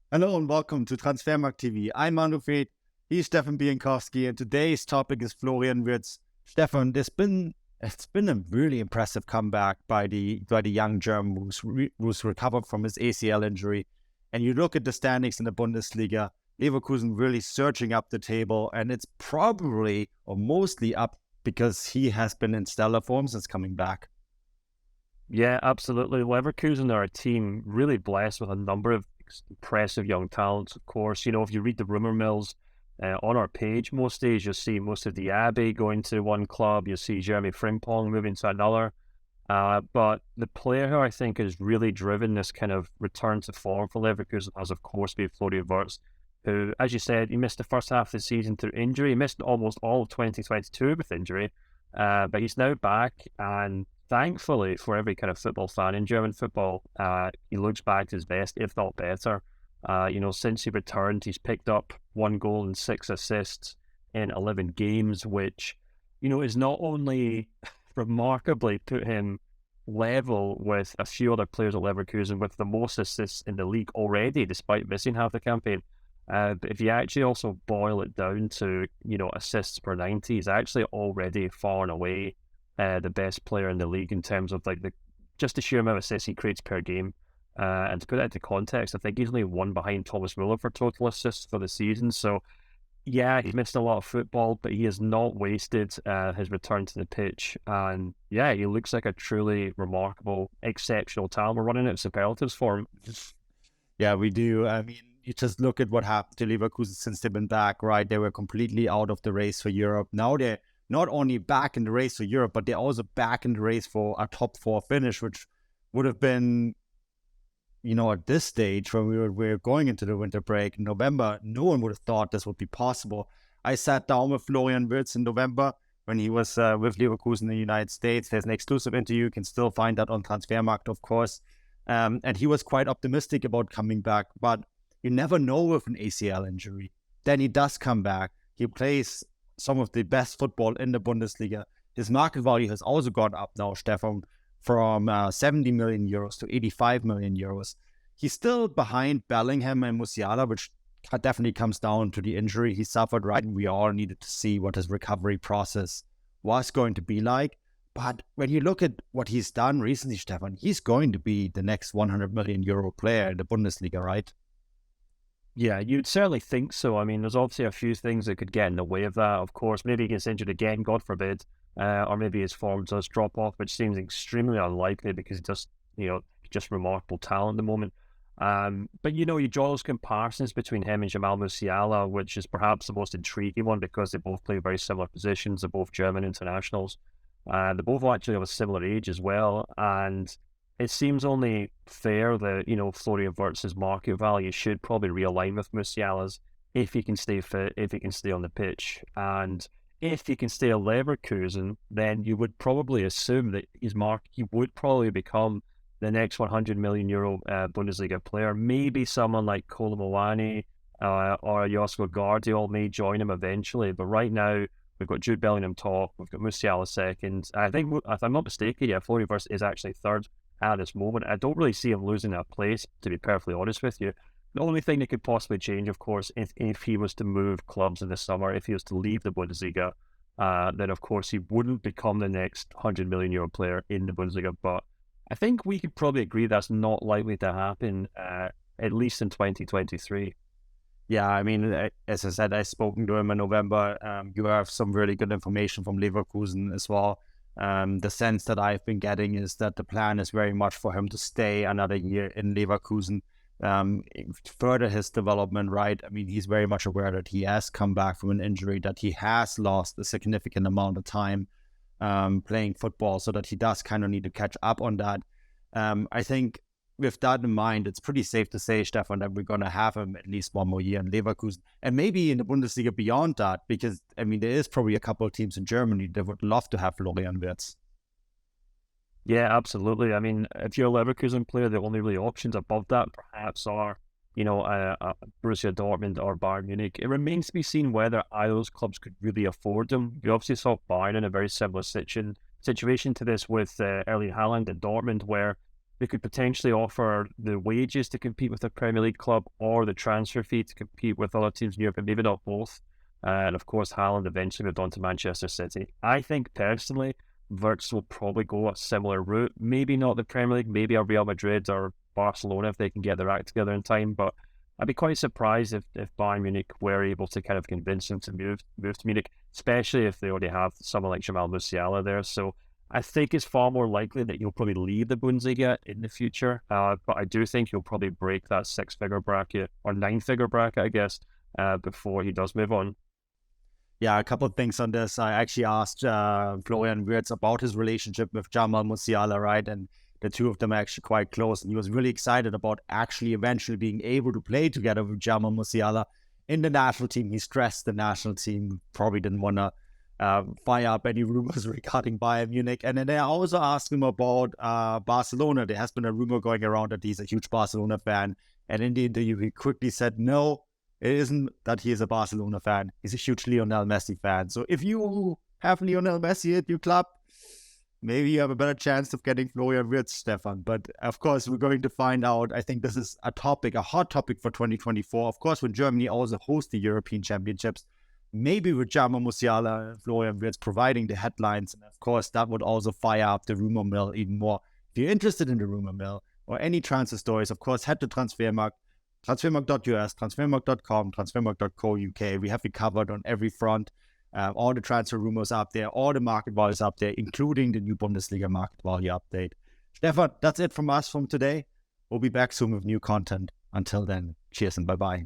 Hello and welcome to Transfermarkt TV. I'm Manfred, he's Stefan Bienkowski, and today's topic is Florian Wirtz. Stefan, it's been a really impressive comeback by the young German who's recovered from his ACL injury. And you look at the standings in the Bundesliga, Leverkusen really surging up the table, and it's probably or mostly up because he has been in stellar form since coming back. Yeah, absolutely. Leverkusen are a team really blessed with a number of impressive young talents, of course. If you read the rumour mills on our page, most days you'll see most of the Abbey going to one club, you'll see Jeremy Frimpong moving to another. But the player who I think has really driven this kind of return to form for Leverkusen has, of course, been Florian Wirtz, who, as you said, he missed the first half of the season through injury. He missed almost all of 2022 with injury, but he's now back, and thankfully for every kind of football fan in German football, he looks back to his best, if not better. Since he returned, he's picked up 1 goal and 6 assists in 11 games, which, is not only remarkably put him level with a few other players at Leverkusen with the most assists in the league already, despite missing half the campaign. But if you actually also boil it down to, assists per 90, he's actually already far and away the best player in the league in terms of just the sheer amount of assists he creates per game. And to put that into context, I think he's only one behind Thomas Muller for total assists for the season. So yeah, he's missed a lot of football, but he has not wasted his return to the pitch. And yeah, he looks like a truly remarkable, exceptional talent. We're running out of superlatives for him. Yeah, we do. I mean, you just look at what happened to Leverkusen since they've been back, right? They were completely out of the race for Europe. Now they're not only back in the race for Europe, but they're also back in the race for a top four finish, which would have been, at this stage when we were going into the winter break in November, no one would have thought this would be possible. I sat down with Florian Wirtz in November when he was with Leverkusen in the United States. There's an exclusive interview. You can still find that on Transfermarkt, of course. And he was quite optimistic about coming back, but you never know with an ACL injury. Then he does come back. He plays some of the best football in the Bundesliga. His market value has also gone up now, Stefan, from 70 million euros to 85 million euros. He's still behind Bellingham and Musiala, which definitely comes down to the injury he suffered, right? And we all needed to see what his recovery process was going to be like. But when you look at what he's done recently, Stefan, he's going to be the next 100 million euro player in the Bundesliga, right? Yeah, you'd certainly think so. I mean, there's obviously a few things that could get in the way of that, of course. Maybe he gets injured again, God forbid, or maybe his form does drop off, which seems extremely unlikely because just remarkable talent at the moment. But you draw those comparisons between him and Jamal Musiala, which is perhaps the most intriguing one because they both play very similar positions. They're both German internationals. They both actually have a similar age as well, and it seems only fair that, Florian Wirtz's market value should probably realign with Musiala's if he can stay fit, if he can stay on the pitch. And if he can stay at Leverkusen, then you would probably assume that he would probably become the next 100 million euro Bundesliga player. Maybe someone like Kolo Muani or Josko Guardiola may join him eventually. But right now, we've got Jude Bellingham top, we've got Musiala second. I think, if I'm not mistaken, Florian Wirtz is actually third at this moment. I don't really see him losing that place, to be perfectly honest with you. The only thing that could possibly change, of course, if he was to move clubs in the summer, if he was to leave the Bundesliga, then of course he wouldn't become the next 100 million euro player in the Bundesliga. But I think we could probably agree that's not likely to happen, at least in 2023. Yeah, I mean, as I said, I've spoken to him in November. You have some really good information from Leverkusen as well. The sense that I've been getting is that the plan is very much for him to stay another year in Leverkusen, further his development, right? I mean, he's very much aware that he has come back from an injury, that he has lost a significant amount of time playing football, so that he does kind of need to catch up on that. I think with that in mind, it's pretty safe to say, Stefan, that we're going to have him at least one more year in Leverkusen and maybe in the Bundesliga beyond that, because, I mean, there is probably a couple of teams in Germany that would love to have Florian Wirtz. Yeah, absolutely. I mean, if you're a Leverkusen player, the only really options above that perhaps are, Borussia Dortmund or Bayern Munich. It remains to be seen whether either of those clubs could really afford them. You obviously saw Bayern in a very similar situation to this with Erling Haaland at Dortmund, where they could potentially offer the wages to compete with a Premier League club or the transfer fee to compete with other teams in Europe, but maybe not both. And of course, Haaland eventually moved on to Manchester City. I think personally, Wirtz will probably go a similar route. Maybe not the Premier League, maybe a Real Madrid or Barcelona if they can get their act together in time. But I'd be quite surprised if Bayern Munich were able to kind of convince him to move to Munich, especially if they already have someone like Jamal Musiala there. So I think it's far more likely that he'll probably leave the Bundesliga in the future. But I do think he'll probably break that 6-figure bracket or 9-figure bracket, I guess, before he does move on. Yeah, a couple of things on this. I actually asked Florian Wirtz about his relationship with Jamal Musiala, right? And the two of them are actually quite close. And he was really excited about actually eventually being able to play together with Jamal Musiala in the national team. He stressed the national team probably didn't want to fire up any rumors regarding Bayern Munich. And then I also asked him about Barcelona. There has been a rumor going around that he's a huge Barcelona fan. And in the interview, he quickly said, no, it isn't that he is a Barcelona fan. He's a huge Lionel Messi fan. So if you have Lionel Messi at your club, maybe you have a better chance of getting Florian Wirtz, Stefan. But of course, we're going to find out. I think this is a hot topic for 2024. Of course, when Germany also hosts the European Championships, maybe with Jamal Musiala and Florian Wirtz providing the headlines. And of course, that would also fire up the rumor mill even more. If you're interested in the rumor mill or any transfer stories, of course, head to Transfermarkt, transfermarkt.us, transfermarkt.com, transfermarkt.co.uk. We have it covered on every front. All the transfer rumors up there, all the market values up there, including the new Bundesliga market value update. Stefan, that's it from us from today. We'll be back soon with new content. Until then, cheers and bye-bye.